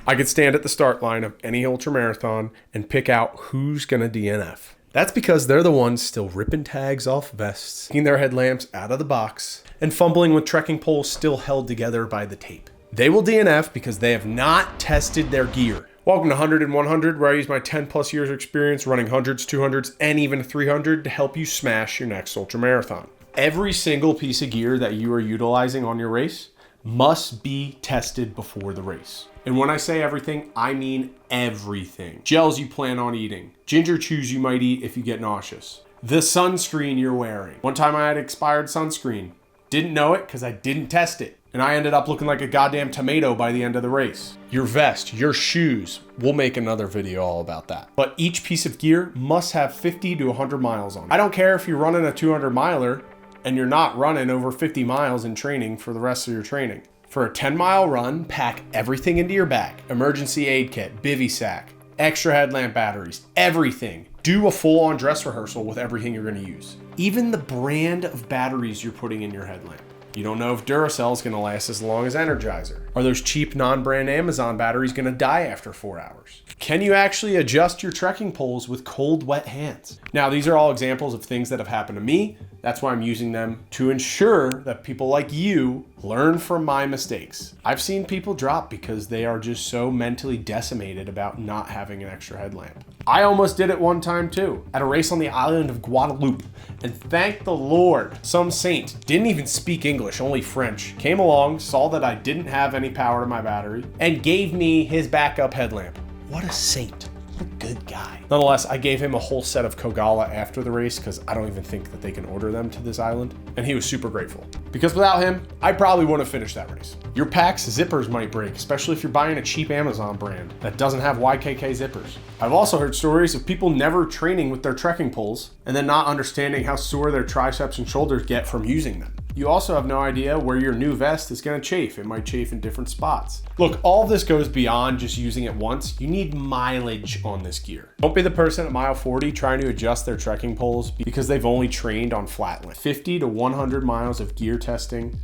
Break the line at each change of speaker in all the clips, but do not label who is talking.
I could stand at the start line of any ultramarathon and pick out who's gonna DNF. That's because they're the ones still ripping tags off vests, taking their headlamps out of the box, and fumbling with trekking poles still held together by the tape. They will DNF because they have not tested their gear. Welcome to 100 and 100, where I use my 10 plus years of experience running hundreds, 200s, and even 300 to help you smash your next ultramarathon. Every single piece of gear that you are utilizing on your race must be tested before the race. And when I say everything, I mean everything. Gels you plan on eating, ginger chews you might eat if you get nauseous, the sunscreen you're wearing. One time I had expired sunscreen. Didn't know it because I didn't test it. And I ended up looking like a goddamn tomato by the end of the race. Your vest, your shoes. We'll make another video all about that. But each piece of gear must have 50 to 100 miles on it. I don't care if you're running a 200 miler and you're not running over 50 miles in training for the rest of your training. For a 10-mile run, pack everything into your bag. Emergency aid kit, bivy sack, extra headlamp batteries, everything. Do a full-on dress rehearsal with everything you're gonna use. Even the brand of batteries you're putting in your headlamp. You don't know if Duracell is gonna last as long as Energizer. Are those cheap non-brand Amazon batteries gonna die after 4 hours? Can you actually adjust your trekking poles with cold, wet hands? Now, these are all examples of things that have happened to me. That's why I'm using them to ensure that people like you learn from my mistakes. I've seen people drop because they are just so mentally decimated about not having an extra headlamp. I almost did it one time too, at a race on the island of Guadeloupe. And thank the Lord, some saint, didn't even speak English, only French, came along, saw that I didn't have any power to my battery, and gave me his backup headlamp. What a saint. What a good guy. Nonetheless, I gave him a whole set of Kogala after the race because I don't even think that they can order them to this island. And he was super grateful. Because without him, I probably wouldn't have finished that race. Your pack's zippers might break, especially if you're buying a cheap Amazon brand that doesn't have YKK zippers. I've also heard stories of people never training with their trekking poles and then not understanding how sore their triceps and shoulders get from using them. You also have no idea where your new vest is gonna chafe. It might chafe in different spots. Look, all of this goes beyond just using it once. You need mileage on this gear. Don't be the person at mile 40 trying to adjust their trekking poles because they've only trained on flatland. 50 to 100 miles of gear testing,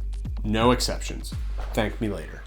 no exceptions. Thank me later.